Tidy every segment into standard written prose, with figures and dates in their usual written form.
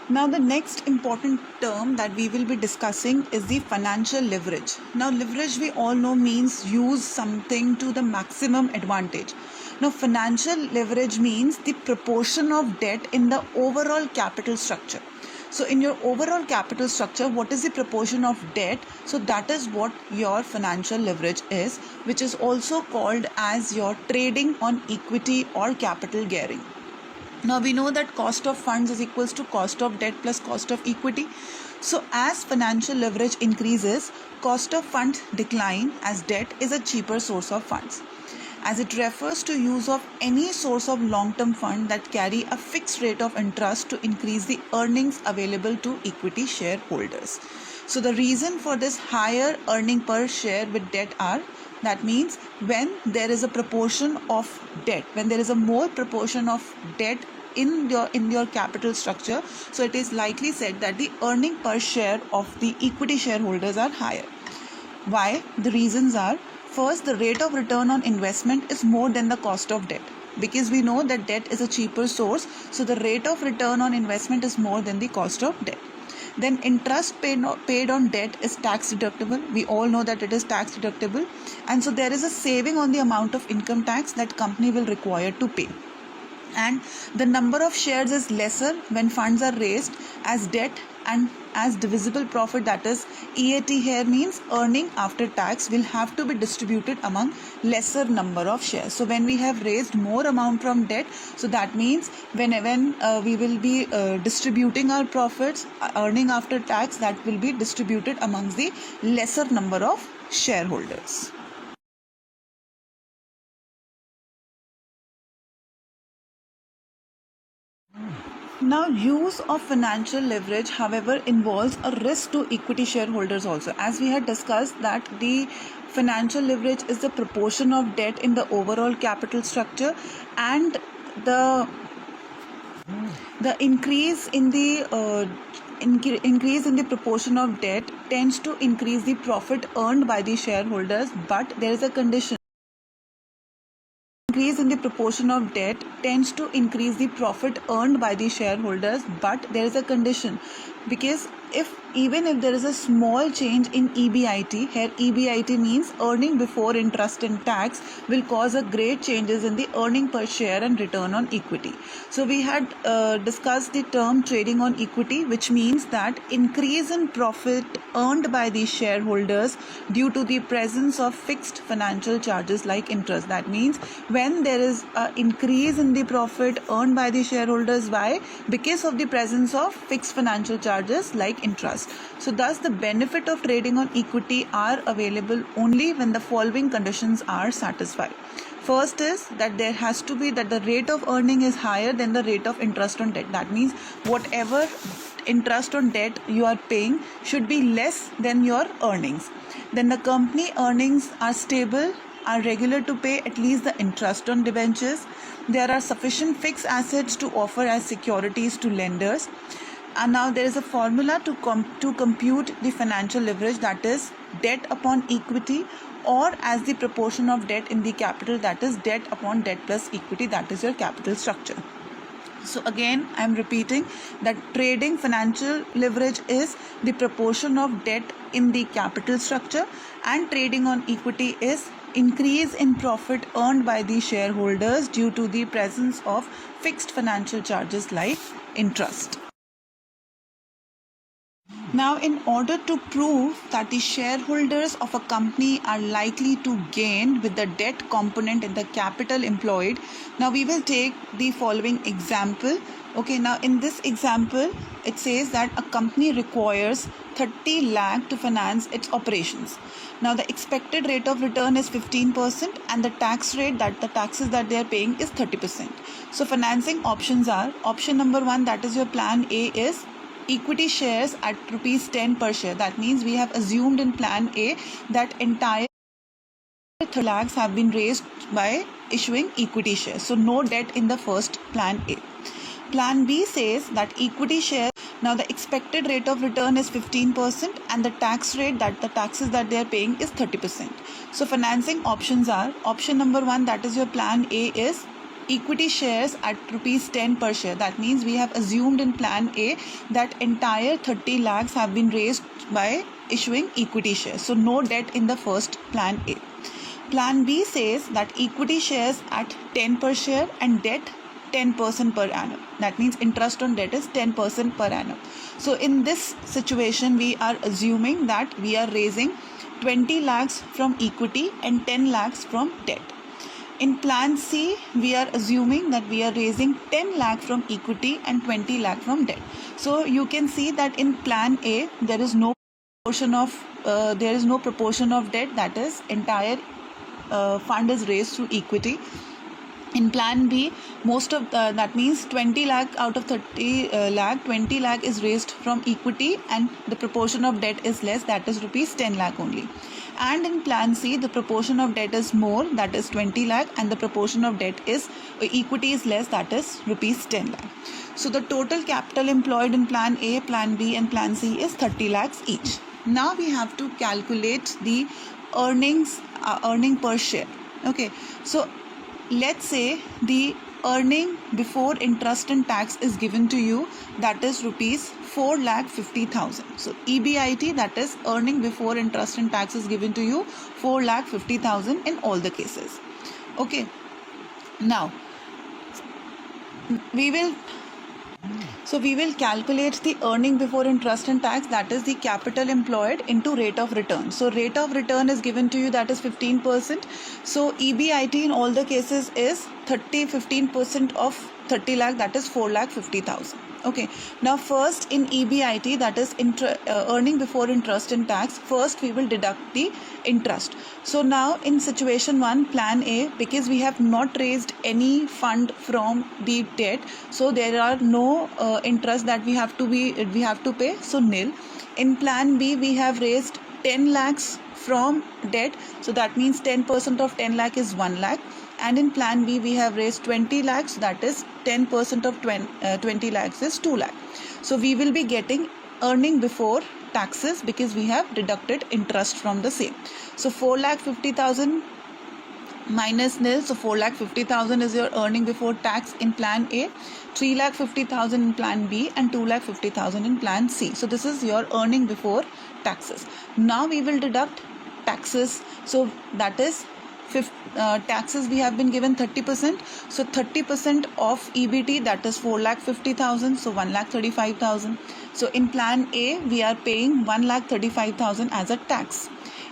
Now, the next important term that we will be discussing is the financial leverage. Now, leverage we all know means use something to the maximum advantage. Now, financial leverage means the proportion of debt in the overall capital structure. So, in your overall capital structure, what is the proportion of debt? So, that is what your financial leverage is, which is also called as your trading on equity or capital gearing. Now we know that cost of funds is equals to cost of debt plus cost of equity. So as financial leverage increases, cost of funds decline as debt is a cheaper source of funds. As it refers to use of any source of long-term fund that carry a fixed rate of interest to increase the earnings available to equity shareholders. So the reason for this higher earning per share with debt are, that means when there is a proportion of debt, when there is a more proportion of debt in your capital structure, so it is likely said that the earning per share of the equity shareholders are higher. Why? The reasons are, first, the rate of return on investment is more than the cost of debt, because we know that debt is a cheaper source, so the rate of return on investment is more than the cost of debt. Then interest paid on debt is tax deductible. We all know that it is tax deductible, and so there is a saving on the amount of income tax that company will require to pay. And the number of shares is lesser when funds are raised as debt, and as divisible profit, that is EAT here means earning after tax, will have to be distributed among lesser number of shares. So when we have raised more amount from debt, so that means when we will be distributing our profits, earning after tax, that will be distributed amongst the lesser number of shareholders. Now, use of financial leverage, however, involves a risk to equity shareholders also. As we had discussed that the financial leverage is the proportion of debt in the overall capital structure, and the increase in the increase in the proportion of debt tends to increase the profit earned by the shareholders, but there is a condition. Increase in the proportion of debt tends to increase the profit earned by the shareholders, but there is a condition, because even if there is a small change in EBIT, here EBIT means earning before interest and tax, will cause a great changes in the earning per share and return on equity. So we had discussed the term trading on equity, which means that increase in profit earned by the shareholders due to the presence of fixed financial charges like interest. That means when there is an increase in the profit earned by the shareholders, why? Because of the presence of fixed financial charges like interest. So thus the benefit of trading on equity are available only when the following conditions are satisfied. First is that there has to be that the rate of earning is higher than the rate of interest on debt. That means whatever interest on debt you are paying should be less than your earnings. Then the company earnings are stable, are regular to pay at least the interest on debentures. There are sufficient fixed assets to offer as securities to lenders. And now there is a formula to compute the financial leverage, that is debt upon equity, or as the proportion of debt in the capital, that is debt upon debt plus equity, that is your capital structure. So again, I am repeating that trading financial leverage is the proportion of debt in the capital structure, and trading on equity is increase in profit earned by the shareholders due to the presence of fixed financial charges like interest. Now, in order to prove that the shareholders of a company are likely to gain with the debt component in the capital employed, now we will take the following example. Okay, now in this example, it says that a company requires 30 lakh to finance its operations. Now the expected rate of return is 15%, and the tax rate, that the taxes that they are paying, is 30%. So financing options are, option number 1, that is your plan A, is equity shares at rupees 10 per share. That means we have assumed in plan A that entire 30 lakhs have been raised by issuing equity shares. So no debt in the first plan A. Plan B says that equity shares, now the expected rate of return is 15%, and the tax rate, that the taxes that they are paying, is 30%. So financing options are, option number 1, that is your plan A, is equity shares at rupees 10 per share. That means we have assumed in plan A that entire 30 lakhs have been raised by issuing equity shares. So no debt in the first plan A. Plan B says that equity shares at 10 per share and debt 10% per annum. That means interest on debt is 10% per annum. So in this situation, we are assuming that we are raising 20 lakhs from equity and 10 lakhs from debt. In plan C, we are assuming that we are raising 10 lakh from equity and 20 lakh from debt. So you can see that in plan A, there is no proportion of debt, that is entire fund is raised through equity. In plan B, that means 20 lakh out of 30 lakh, 20 lakh is raised from equity and the proportion of debt is less, that is rupees 10 lakh only. And in plan C, the proportion of debt is more, that is 20 lakh, and the proportion of debt is equity is less, that is rupees 10 lakh. So the total capital employed in plan A, plan B and plan C is 30 lakhs each. Now we have to calculate the earning per share. Okay, so let's say the earning before interest and tax is given to you, that is rupees 4,50,000. So EBIT, that is earning before interest and tax, is given to you 4,50,000 in all the cases. Okay, now we will calculate the earning before interest and tax, that is the capital employed, into rate of return. So rate of return is given to you, that is 15%. So EBIT in all the cases is 15% of 30 lakh, that is 4,50,000. Okay, now first in EBIT, that is earning before interest and tax, first we will deduct the interest. So now in situation 1, plan A, because we have not raised any fund from the debt, so there are no interest that we have to pay, so nil. In plan B, we have raised 10 lakhs from debt, so that means 10% of 10 lakh is 1 lakh. And in plan B, we have raised 20 lakhs, that is 10% of 20 lakhs is 2 lakh. So we will be getting earning before taxes because we have deducted interest from the same. So 4,50,000 minus nil, so 4,50,000 is your earning before tax in plan A, 3,50,000 in plan B and 2,50,000 in plan C. So this is your earning before taxes. Now we will deduct taxes. So that is taxes we have been given 30%. So 30% of EBT, that is 4,50,000, so 1,35,000. So in plan A, we are paying 1,35,000 as a tax.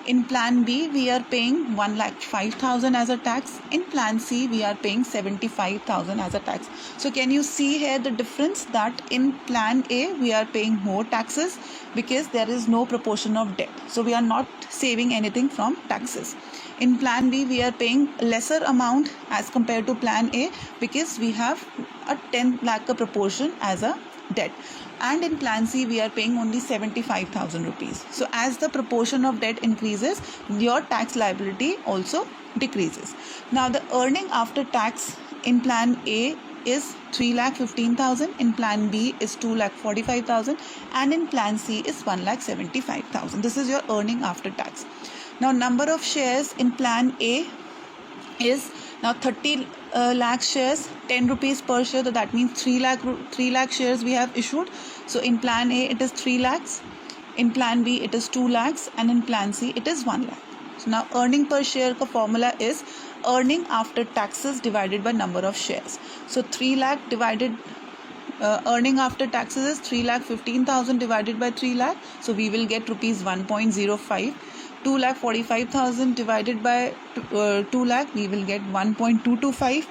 In plan B, we are paying 1,05,000 as a tax. In plan C, we are paying 75,000 as a tax. So can you see here the difference, that in plan A, we are paying more taxes because there is no proportion of debt. So we are not saving anything from taxes. In plan B, we are paying lesser amount as compared to plan A because we have a 10 lakh proportion as a debt. And in plan C, we are paying only 75,000 rupees. So as the proportion of debt increases, your tax liability also decreases. Now the earning after tax in plan A is 3,15,000, in plan B is 2,45,000 and in plan C is 1,75,000. This is your earning after tax. Now number of shares in plan A is now 30 lakh shares, 10 rupees per share. So that means 3 lakh shares we have issued. So in plan A it is 3 lakhs, in plan B it is 2 lakhs and in plan C it is 1 lakh. So now earning per share ka formula is earning after taxes divided by number of shares. So 3 lakh divided earning after taxes is 3,15,000 divided by 3 lakh. So we will get rupees 1.05. 2,45,000 divided by 2 lakh, we will get 1.225,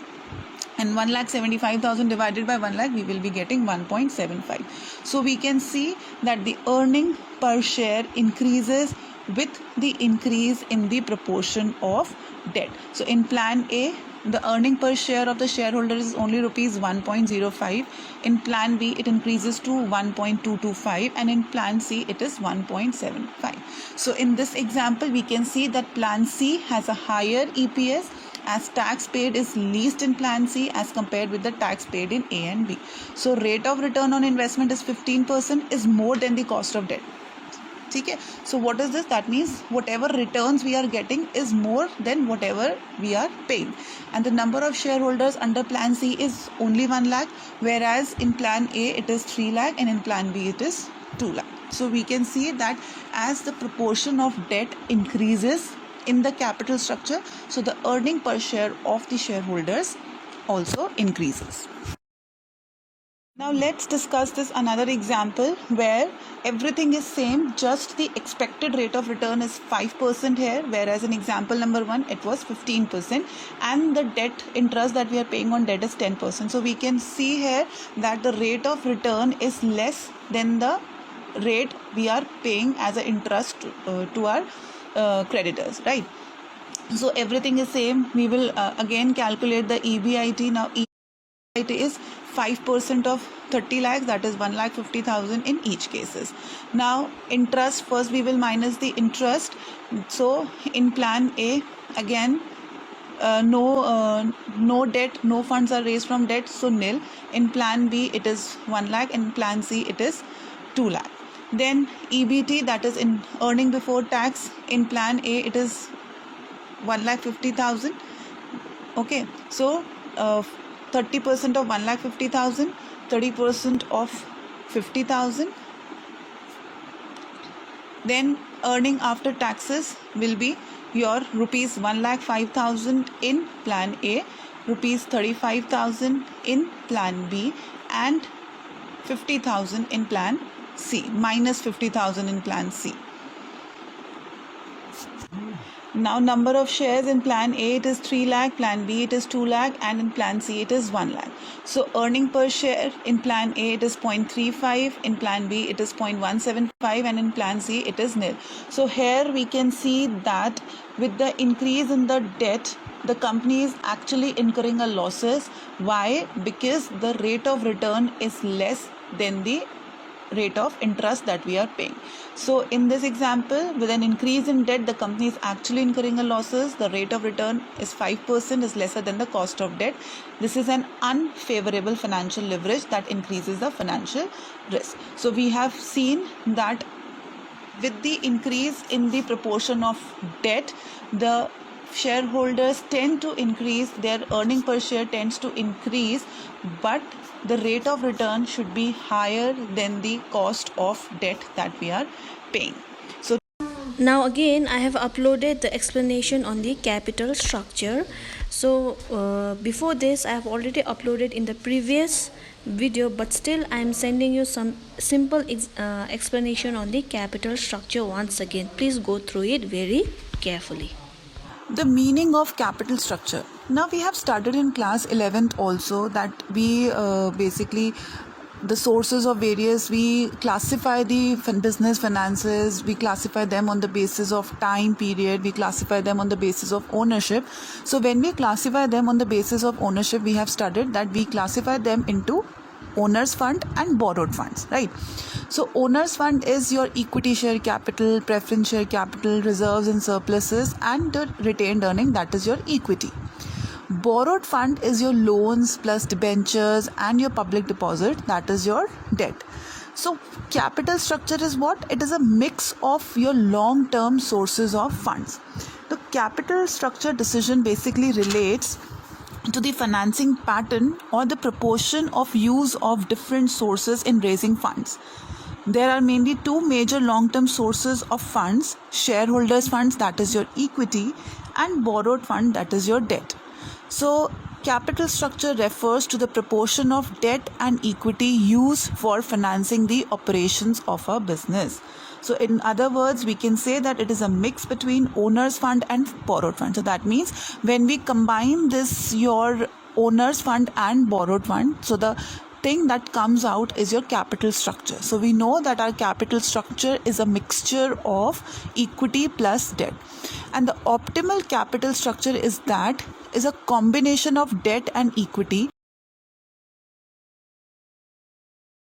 and 1,75,000 divided by 1 lakh, we will be getting 1.75. So we can see that the earning per share increases with the increase in the proportion of debt. So in plan A, the earning per share of the shareholder is only rupees 1.05. In plan B, it increases to 1.225 and in plan C, it is 1.75. So in this example, we can see that plan C has a higher EPS as tax paid is least in plan C as compared with the tax paid in A and B. So rate of return on investment is 15%, is more than the cost of debt. ठीक है. So what is this? That means whatever returns we are getting is more than whatever we are paying. And the number of shareholders under plan C is only 1 lakh, whereas in plan A it is 3 lakh and in plan B it is 2 lakh. So we can see that as the proportion of debt increases in the capital structure, so the earning per share of the shareholders also increases. Now let's discuss this another example where everything is same, just the expected rate of return is 5% here, whereas in example number 1 it was 15%, and the debt interest that we are paying on debt is 10%. So we can see here that the rate of return is less than the rate we are paying as an interest to our creditors, right? So everything is same. We will again calculate the EBIT. Now EBIT is 5% of 30 lakhs, that is 1,50,000 in each cases. Now interest, first we will minus the interest. So in plan A again no debt, no funds are raised from debt, so nil. In plan B it is 1 lakh, in plan C it is 2 lakh. Then EBT, that is in earning before tax, in plan A it is 1,50,000. Okay, so 30% of 1,50,000, 30% of 50,000. Then earning after taxes will be your rupees 1,05,000 in plan A, rupees 35,000 in plan B, and 50,000 in plan C, minus 50,000 in plan C. Now number of shares in plan A it is 3 lakh, plan B it is 2 lakh, and in plan C it is 1 lakh. So earning per share in plan A it is 0.35, in plan B it is 0.175, and in plan C it is nil. So here we can see that with the increase in the debt, the company is actually incurring a losses. Why? Because the rate of return is less than the rate of interest that we are paying. So in this example, with an increase in debt, the company is actually incurring a losses. The rate of return is 5%, is lesser than the cost of debt. This is an unfavorable financial leverage that increases the financial risk. So we have seen that with the increase in the proportion of debt, the shareholders tend to increase, their earning per share tends to increase, but the rate of return should be higher than the cost of debt that we are paying. So now again I have uploaded the explanation on the capital structure. So before this I have already uploaded in the previous video, but still I am sending you some simple explanation on the capital structure once again. Please go through it very carefully. The meaning of capital structure. Now we have studied in class 11th also that we basically the sources of various, we classify the business finances, we classify them on the basis of time period, we classify them on the basis of ownership. So when we classify them on the basis of ownership, we have studied that we classify them into owner's fund and borrowed funds, right? So owner's fund is your equity share capital, preference share capital, reserves and surpluses, and the retained earning, that is your equity. Borrowed fund is your loans plus debentures and your public deposit, that is your debt. So capital structure is what? It is a mix of your long-term sources of funds. The capital structure decision basically relates to the financing pattern or the proportion of use of different sources in raising funds. There are mainly two major long-term sources of funds: shareholders funds, that is your equity, and borrowed fund, that is your debt. So capital structure refers to the proportion of debt and equity used for financing the operations of a business. So in other words, we can say that it is a mix between owner's fund and borrowed fund. So that means when we combine this, your owner's fund and borrowed fund, so the thing that comes out is your capital structure. So we know that our capital structure is a mixture of equity plus debt. And the optimal capital structure is a combination of debt and equity